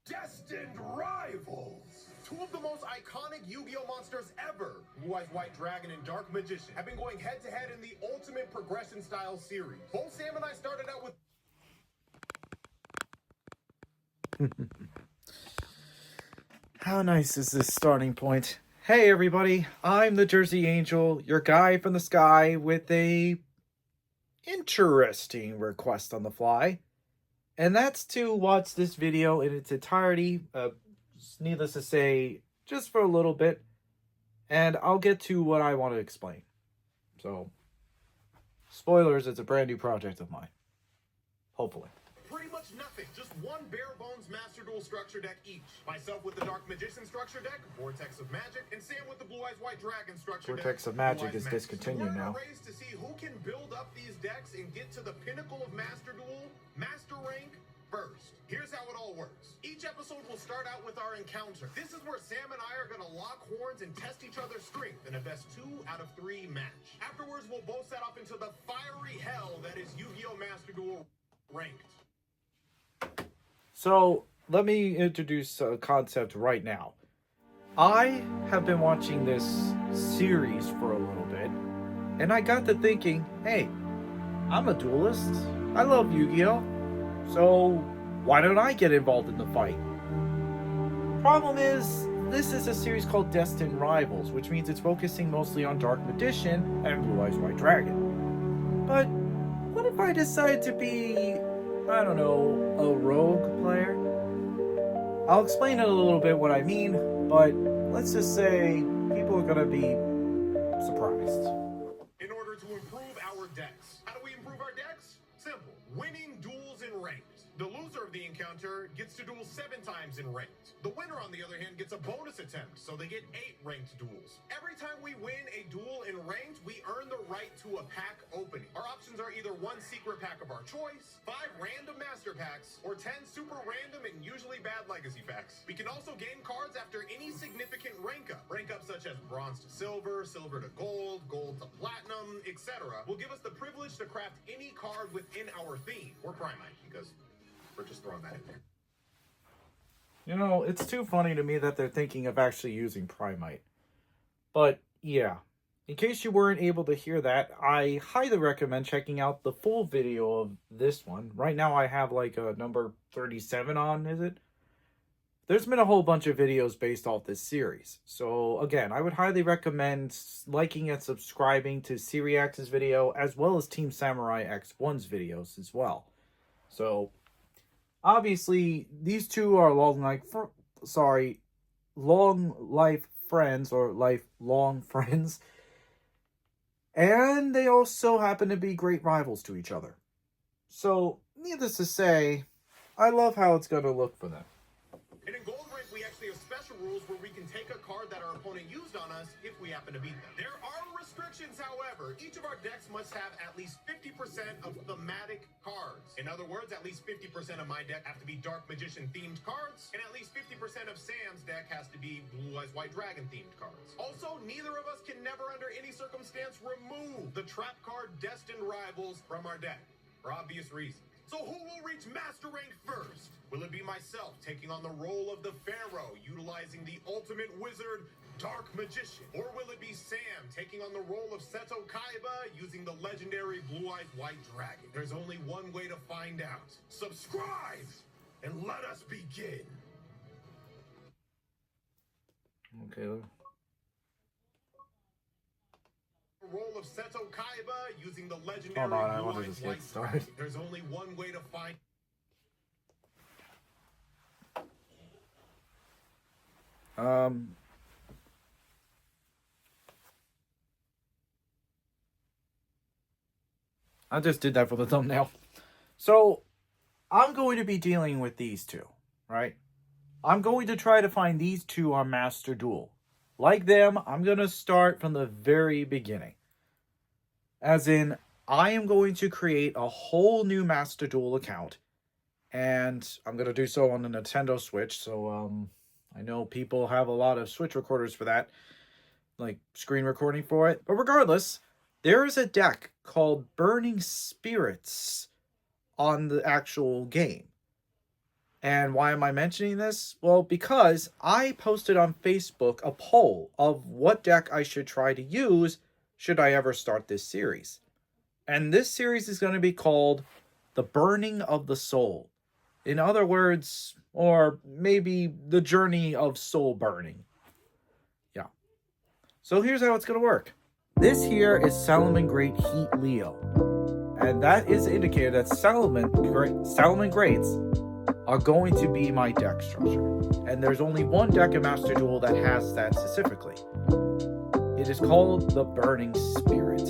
Destined Rivals! Two of the most iconic Yu-Gi-Oh monsters ever, Blue Eyes White Dragon and Dark Magician, have been going head-to-head in the ultimate progression style series. Both Sam and I started out with... How nice is this starting point? Hey everybody, I'm the Jersey Angel, your guy from the sky with a interesting request on the fly. And that's to watch this video in its entirety, needless to say, just for a little bit. And I'll get to what I want to explain. So, spoilers, it's a brand new project of mine. Hopefully. Pretty much nothing, just one bare bones Master Duel structure deck each. Myself with the Dark Magician structure deck, Vortex of Magic, and Sam with the Blue Eyes White Dragon structure deck. Vortex of Magic is discontinued now. We're in a race to see who can build up these decks and get to the pinnacle of Master Duel, Master Rank, first. Here's how it all works. Each episode will start out with our encounter. This is where Sam and I are going to lock horns and test each other's strength in a best 2 out of 3 match. Afterwards, we'll both set off into the fiery hell that is Yu-Gi-Oh! Master Duel Ranked. So, let me introduce a concept right now. I have been watching this series for a little bit, and I got to thinking, hey, I'm a duelist. I love Yu-Gi-Oh! So, why don't I get involved in the fight? Problem is, this is a series called Destined Rivals, which means it's focusing mostly on Dark Magician and Blue Eyes White Dragon. But, what if I decide to be, I don't know, a rogue player? I'll explain in a little bit what I mean, but let's just say people are going to be surprised. In order to improve our decks. How do we improve our decks? Simple. Winning duels in ranked. The loser of the encounter gets to duel 7 times in ranked. The winner, on the other hand, gets a bonus attempt, so they get 8 ranked duels. Every time we win a duel in ranked, we earn the right to a pack opening. Our options are either 1 secret pack of our choice, 5 random master packs, or 10 super random and usually bad legacy packs. We can also gain cards after any significant rank up. Rank up such as bronze to silver, silver to gold, gold to platinum, etc. will give us the privilege to craft any card within our theme, or Primite, because we're just throwing that in there. You know, it's too funny to me that they're thinking of actually using Primite. But, yeah. In case you weren't able to hear that, I highly recommend checking out the full video of this one. Right now I have like a number 37 on, is it? There's been a whole bunch of videos based off this series. So, again, I would highly recommend liking and subscribing to SiriX's video, as well as Team Samurai X1's videos as well. So, obviously, these two are long life friends, or lifelong friends. And they also happen to be great rivals to each other. So, needless to say, I love how it's going to look for them. And in Gold Rank, we actually have special rules where we can take a card that our opponent used on us if we happen to beat them. There are restrictions, however. Each of our decks must have at least 50% of thematic cards. In other words, at least 50% of my deck have to be Dark Magician themed cards, and at least 50% of Sam's deck has to be Blue Eyes White Dragon themed cards. Also, neither of us can never under any circumstance remove the trap card Destined Rivals from our deck, for obvious reasons. So who will reach Master Rank first? Will it be myself taking on the role of the Pharaoh, utilizing the ultimate wizard, Dark Magician? Or will it be Sam taking on the role of Seto Kaiba, using the legendary Blue Eyes White Dragon? There's only one way to find out. Subscribe, and let us begin. Okay. Role of Seto Kaiba, using the legendary Hold on, I Blue want to Eyes just White get started. Dragon. There's only one way to find. I just did that for the thumbnail. So, I'm going to be dealing with these two, right? I'm going to try to find these two on Master Duel. Like them, I'm going to start from the very beginning. As in, I am going to create a whole new Master Duel account. And I'm going to do so on the Nintendo Switch. So, I know people have a lot of Switch recorders for that. Like, screen recording for it. But regardless, there is a deck called Burning Spirits on the actual game. And why am I mentioning this? Well, because I posted on Facebook a poll of what deck I should try to use should I ever start this series. And this series is going to be called The Burning of the Soul. In other words, or maybe the journey of soul burning. Yeah. So here's how it's going to work. This here is Salomon Great Heat Leo. And that is indicated that Salomon Greats are going to be my deck structure. And there's only one deck in Master Duel that has that specifically. It is called the Burning Spirit.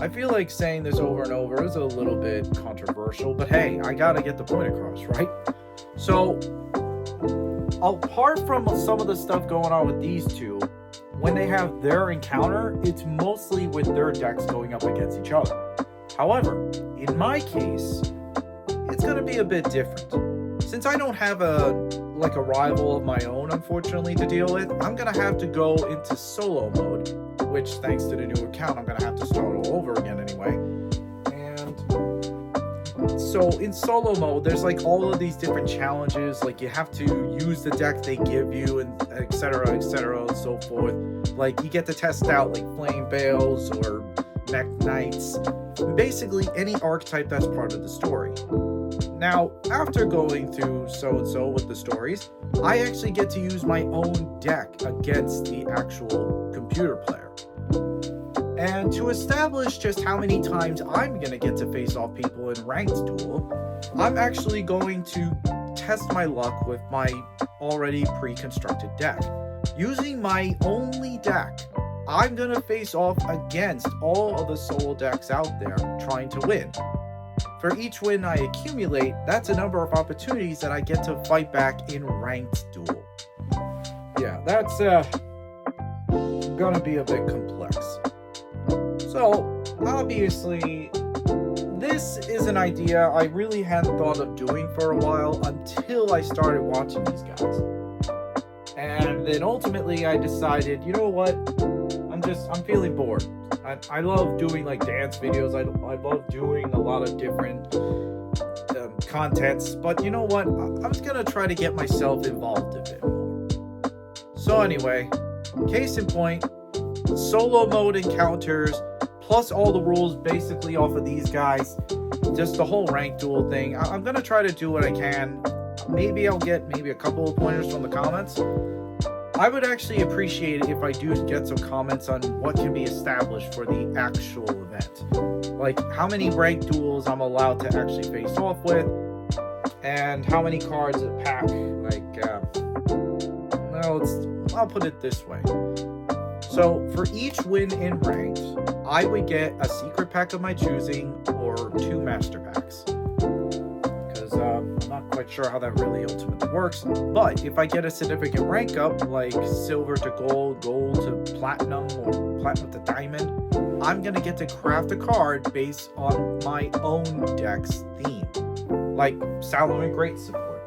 I feel like saying this over and over is a little bit controversial, but hey, I gotta get the point across, right? So, apart from some of the stuff going on with these two, when they have their encounter, it's mostly with their decks going up against each other. However, in my case, it's going to be a bit different. Since I don't have a rival of my own, unfortunately, to deal with, I'm going to have to go into solo mode, which, thanks to the new account, I'm going to have to start all over again anyway. And so in solo mode, there's like all of these different challenges, like you have to use the deck they give you, and etc., and so forth. Like you get to test out like Flame Bales or Mech Knights, basically any archetype that's part of the story. Now, after going through so-and-so with the stories, I actually get to use my own deck against the actual computer player. And to establish just how many times I'm going to get to face off people in ranked duel, I'm actually going to test my luck with my already pre-constructed deck. Using my only deck, I'm going to face off against all of the solo decks out there trying to win. For each win I accumulate, that's a number of opportunities that I get to fight back in ranked duel. Yeah, that's gonna be a bit complex. So, obviously, this is an idea I really hadn't thought of doing for a while until I started watching these guys. And then ultimately I decided, you know what, I'm feeling bored. I love doing like dance videos. I love doing a lot of different contents, but you know what? I'm just gonna try to get myself involved a bit more. So anyway, case in point, solo mode encounters, plus all the rules basically off of these guys, just the whole ranked duel thing. I'm gonna try to do what I can. Maybe I'll get a couple of pointers from the comments. I would actually appreciate it if I do get some comments on what can be established for the actual event. Like how many ranked duels I'm allowed to actually face off with, and how many cards a pack. I'll put it this way. So for each win in ranked, I would get a secret pack of my choosing or 2 master packs. I'm not quite sure how that really ultimately works, but if I get a significant rank up, like silver to gold, gold to platinum, or platinum to diamond, I'm gonna get to craft a card based on my own deck's theme, like Salomon Great support.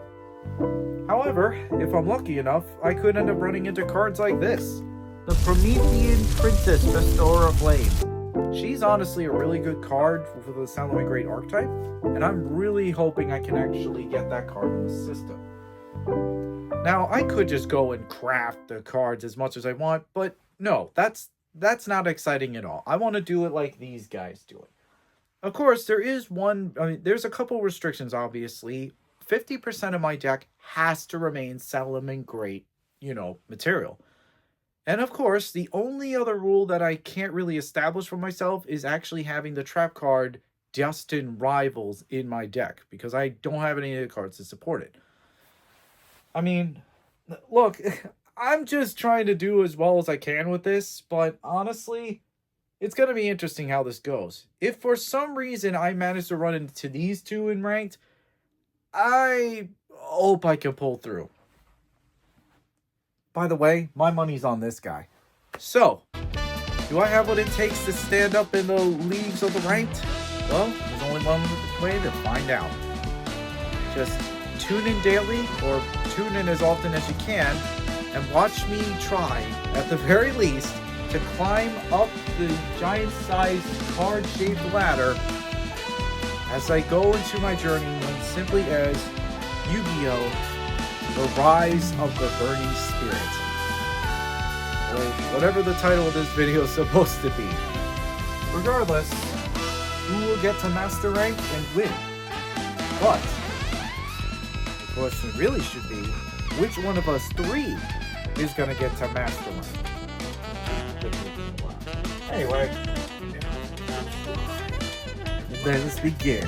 However, if I'm lucky enough, I could end up running into cards like this, the Promethean Princess Bestower of Flame. She's honestly a really good card for the Salomon Great archetype, and I'm really hoping I can actually get that card in the system. Now, I could just go and craft the cards as much as I want, but no, that's not exciting at all. I want to do it like these guys do it. Of course, there's a couple restrictions, obviously. 50% of my deck has to remain Salomon Great, material. And of course, the only other rule that I can't really establish for myself is actually having the trap card Destined Rivals in my deck, because I don't have any of the cards to support it. I mean, look, I'm just trying to do as well as I can with this, but honestly, it's going to be interesting how this goes. If for some reason I manage to run into these two in ranked, I hope I can pull through. By the way, my money's on this guy. So, do I have what it takes to stand up in the leagues of the ranked? Well, there's only one way to find out. Just tune in daily, or tune in as often as you can, and watch me try, at the very least, to climb up the giant-sized card-shaped ladder as I go into my journey known simply as Yugioh, The Rise of the Burning Spirit. Or whatever the title of this video is supposed to be. Regardless, who will get to Master Rank and win? But the question really should be, which one of us three is going to get to Master Rank? Anyway, let's begin.